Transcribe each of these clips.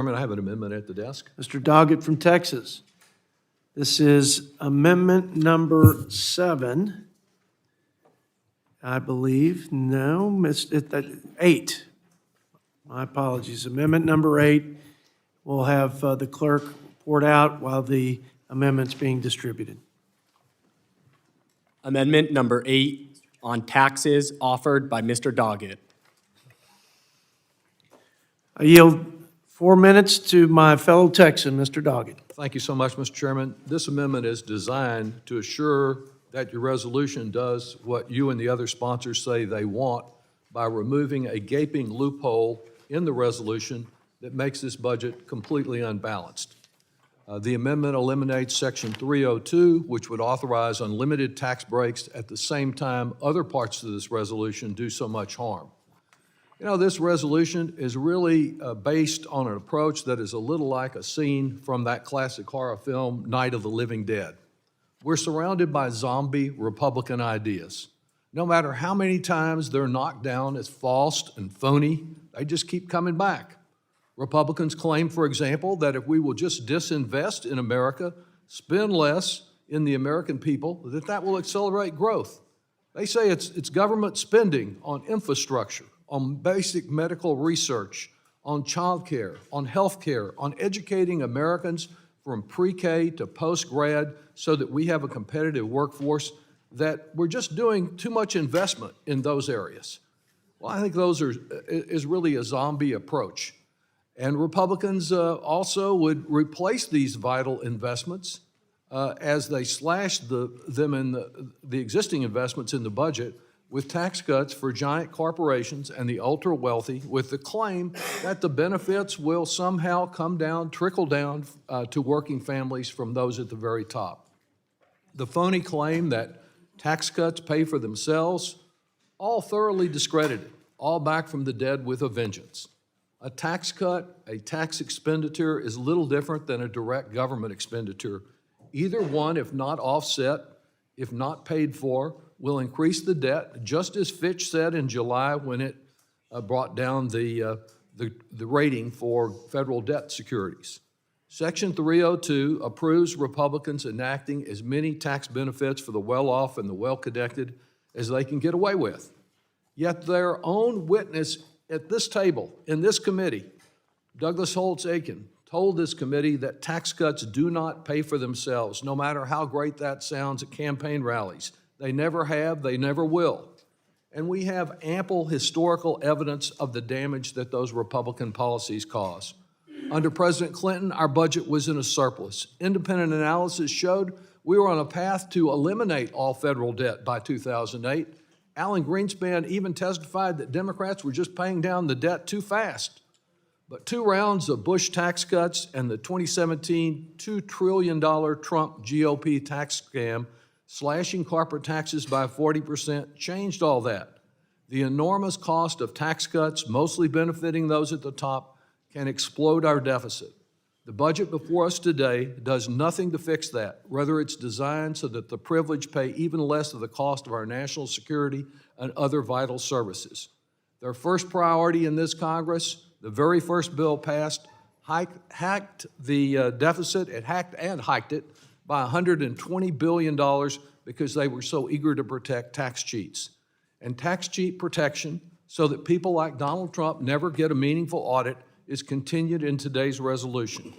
Chairman, I have an amendment at the desk. Mr. Doggett from Texas. This is amendment number 7, I believe. No, missed it. 8. My apologies. Amendment number 8. We'll have the clerk report out while the amendment's being distributed. Amendment number 8 on taxes offered by Mr. Doggett. I yield 4 minutes to my fellow Texan, Mr. Doggett. Thank you so much, Mr. Chairman. This amendment is designed to assure that your resolution does what you and the other sponsors say they want by removing a gaping loophole in the resolution that makes this budget completely unbalanced. The amendment eliminates Section 302, which would authorize unlimited tax breaks at the same time other parts of this resolution do so much harm. You know, this resolution is really based on an approach that is a little like a scene from that classic horror film, Night of the Living Dead. We're surrounded by zombie Republican ideas. No matter how many times they're knocked down as false and phony, they just keep coming back. Republicans claim, for example, that if we will just disinvest in America, spend less in the American people, that will accelerate growth. They say it's government spending on infrastructure, on basic medical research, on child care, on health care, on educating Americans from pre-K to post-grad so that we have a competitive workforce, that we're just doing too much investment in those areas. Well, I think is really a zombie approach. And Republicans also would replace these vital investments as they slash them in the existing investments in the budget with tax cuts for giant corporations and the ultra-wealthy, with the claim that the benefits will somehow trickle down to working families from those at the very top. The phony claim that tax cuts pay for themselves, all thoroughly discredited, all back from the dead with a vengeance. A tax cut, a tax expenditure is little different than a direct government expenditure. Either one, if not offset, if not paid for, will increase the debt, just as Fitch said in July when it brought down the rating for federal debt securities. Section 302 approves Republicans enacting as many tax benefits for the well-off and the well-connected as they can get away with. Yet their own witness at this table, in this committee, Douglas Holtz-Aiken, told this committee that tax cuts do not pay for themselves, no matter how great that sounds at campaign rallies. They never have, they never will. And we have ample historical evidence of the damage that those Republican policies cause. Under President Clinton, our budget was in a surplus. Independent analysis showed we were on a path to eliminate all federal debt by 2008. Alan Greenspan even testified that Democrats were just paying down the debt too fast. But 2 rounds of Bush tax cuts and the 2017 $2 trillion Trump GOP tax scam, slashing corporate taxes by 40%, changed all that. The enormous cost of tax cuts, mostly benefiting those at the top, can explode our deficit. The budget before us today does nothing to fix that. Rather, it's designed so that the privileged pay even less of the cost of our national security and other vital services. Their first priority in this Congress, the very first bill passed, hacked the deficit. It hacked and hiked it by $120 billion because they were so eager to protect tax cheats. And tax cheat protection, so that people like Donald Trump never get a meaningful audit, is continued in today's resolution.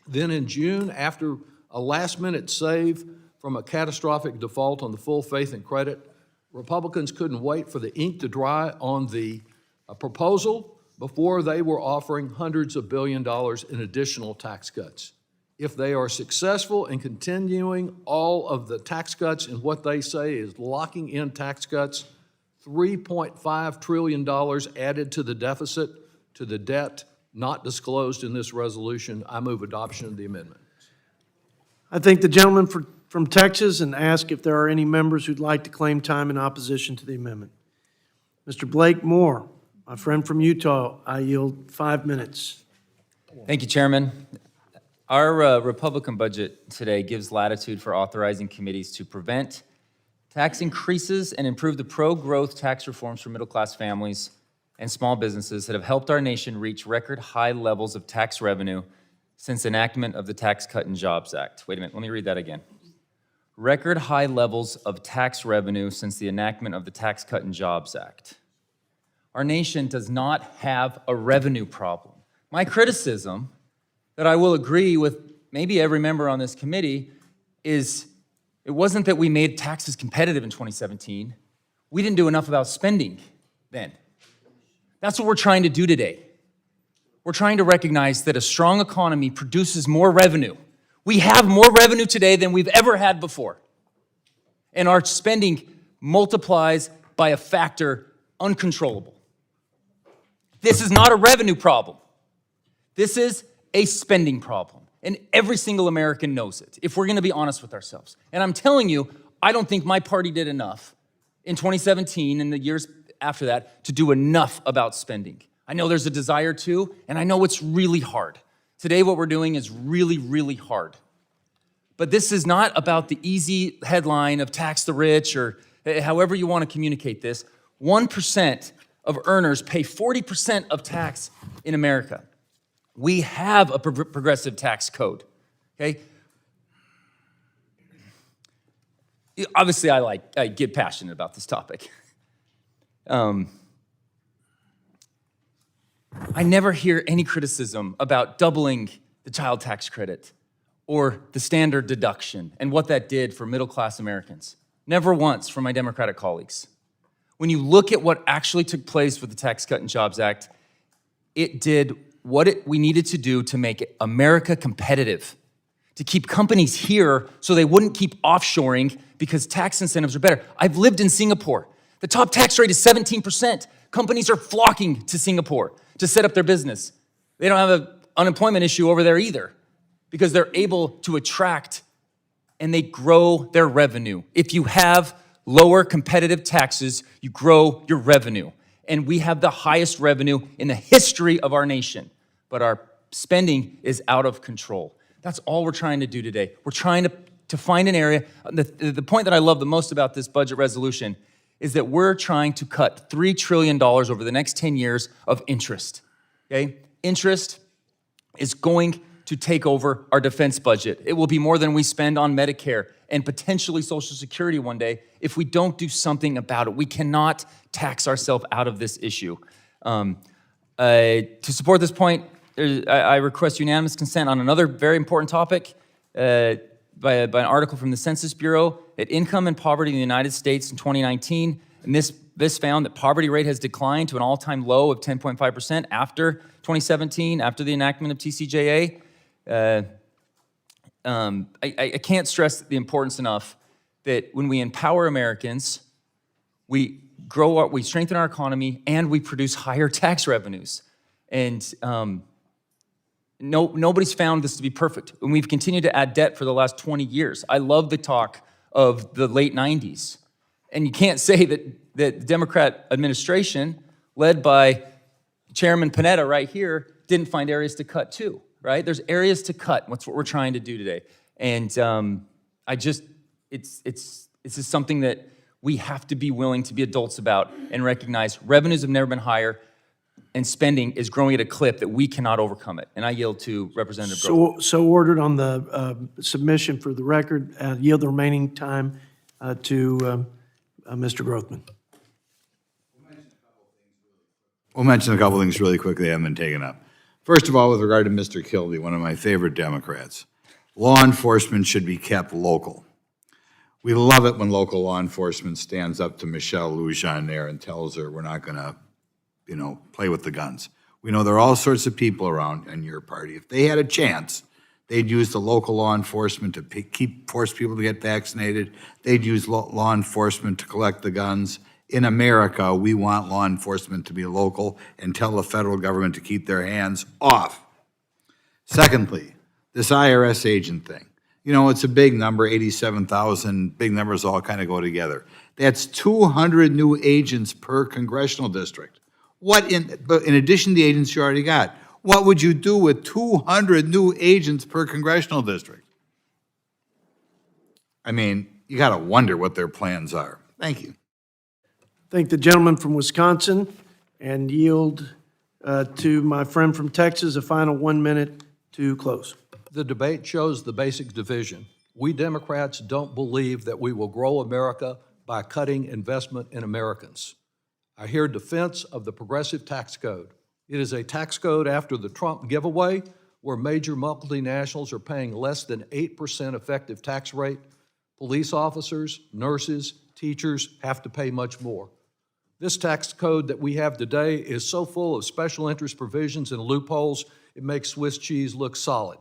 Then in June, after a last-minute save from a catastrophic default on the full faith and credit, Republicans couldn't wait for the ink to dry on the proposal before they were offering hundreds of billions of dollars in additional tax cuts. If they are successful in continuing all of the tax cuts in what they say is locking in tax cuts, $3.5 trillion added to the deficit, to the debt not disclosed in this resolution. I move adoption of the amendment. I thank the gentleman from Texas and ask if there are any members who'd like to claim time in opposition to the amendment. Mr. Blake Moore, my friend from Utah, I yield 5 minutes. Thank you, Chairman. Our Republican budget today gives latitude for authorizing committees to prevent tax increases and improve the pro-growth tax reforms for middle-class families and small businesses that have helped our nation reach record high levels of tax revenue since enactment of the Tax Cut and Jobs Act. Wait a minute, let me read that again. Record high levels of tax revenue since the enactment of the Tax Cut and Jobs Act. Our nation does not have a revenue problem. My criticism, that I will agree with maybe every member on this committee, is it wasn't that we made taxes competitive in 2017. We didn't do enough about spending then. That's what we're trying to do today. We're trying to recognize that a strong economy produces more revenue. We have more revenue today than we've ever had before. And our spending multiplies by a factor uncontrollable. This is not a revenue problem. This is a spending problem. And every single American knows it, if we're gonna be honest with ourselves. And I'm telling you, I don't think my party did enough in 2017 and the years after that to do enough about spending. I know there's a desire to, and I know it's really hard. Today, what we're doing is really, really hard. But this is not about the easy headline of tax the rich or however you want to communicate this. 1% of earners pay 40% of tax in America. We have a progressive tax code, okay? Obviously, I get passionate about this topic. I never hear any criticism about doubling the child tax credit or the standard deduction and what that did for middle-class Americans. Never once from my Democratic colleagues. When you look at what actually took place with the Tax Cut and Jobs Act, it did what we needed to do to make America competitive, to keep companies here so they wouldn't keep offshoring because tax incentives are better. I've lived in Singapore. The top tax rate is 17%. Companies are flocking to Singapore to set up their business. They don't have an unemployment issue over there either because they're able to attract and they grow their revenue. If you have lower competitive taxes, you grow your revenue. And we have the highest revenue in the history of our nation, but our spending is out of control. That's all we're trying to do today. We're trying to find an area. The point that I love the most about this budget resolution is that we're trying to cut $3 trillion over the next 10 years of interest, okay? Interest is going to take over our defense budget. It will be more than we spend on Medicare and potentially Social Security one day if we don't do something about it. We cannot tax ourselves out of this issue. To support this point, I request unanimous consent on another very important topic by an article from the Census Bureau that income and poverty in the United States in 2019, and this found that poverty rate has declined to an all-time low of 10.5% after 2017, after the enactment of TCJA. I can't stress the importance enough that when we empower Americans, we strengthen our economy, and we produce higher tax revenues. And nobody's found this to be perfect. And we've continued to add debt for the last 20 years. I love the talk of the late 90s. And you can't say that the Democrat administration, led by Chairman Panetta right here, didn't find areas to cut too, right? There's areas to cut. That's what we're trying to do today. And it's just something that we have to be willing to be adults about and recognize revenues have never been higher, and spending is growing at a clip that we cannot overcome it. And I yield to Representative Grothman. So ordered on the submission for the record. Yield the remaining time to Mr. Grothman. We'll mention a couple things really quickly that haven't been taken up. First of all, with regard to Mr. Kilby, one of my favorite Democrats, law enforcement should be kept local. We love it when local law enforcement stands up to Michelle Lujan there and tells her we're not going to, play with the guns. We know there are all sorts of people around in your party. If they had a chance, they'd use the local law enforcement to force people to get vaccinated. They'd use law enforcement to collect the guns. In America, we want law enforcement to be local and tell the federal government to keep their hands off. Secondly, this IRS agent thing. It's a big number, 87,000, big numbers all kind of go together. That's 200 new agents per congressional district. But in addition to the agents you already got, what would you do with 200 new agents per congressional district? I mean, you got to wonder what their plans are. Thank you. Thank the gentleman from Wisconsin. and yield to my friend from Texas a final 1 minute to close. The debate shows the basic division. We Democrats don't believe that we will grow America by cutting investment in Americans. I hear defense of the progressive tax code. It is a tax code after the Trump giveaway, where major multinationals are paying less than 8% effective tax rate. Police officers, nurses, teachers have to pay much more. This tax code that we have today is so full of special interest provisions and loopholes, it makes Swiss cheese look solid.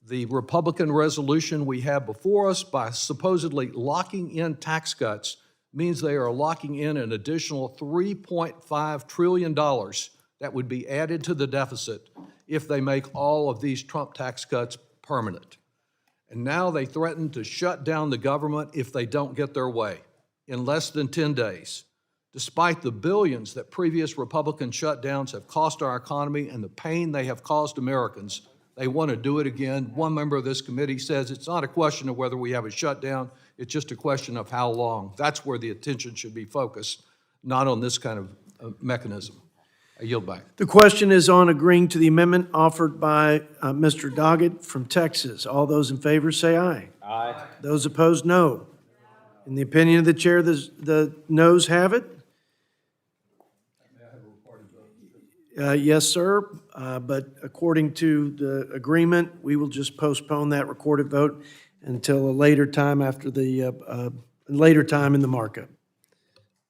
The Republican resolution we have before us, by supposedly locking in tax cuts, means they are locking in an additional $3.5 trillion that would be added to the deficit if they make all of these Trump tax cuts permanent. And now they threaten to shut down the government if they don't get their way in less than 10 days. Despite the billions that previous Republican shutdowns have cost our economy and the pain they have caused Americans, they want to do it again. One member of this committee says it's not a question of whether we have a shutdown, it's just a question of how long. That's where the attention should be focused, not on this kind of mechanism. I yield back. The question is on agreeing to the amendment offered by Mr. Doggett from Texas. All those in favor say aye. Aye. Those opposed, no. In the opinion of the chair, the noes have it. Yes, sir, but according to the agreement, we will just postpone that recorded vote until a later time after the, later time in the markup.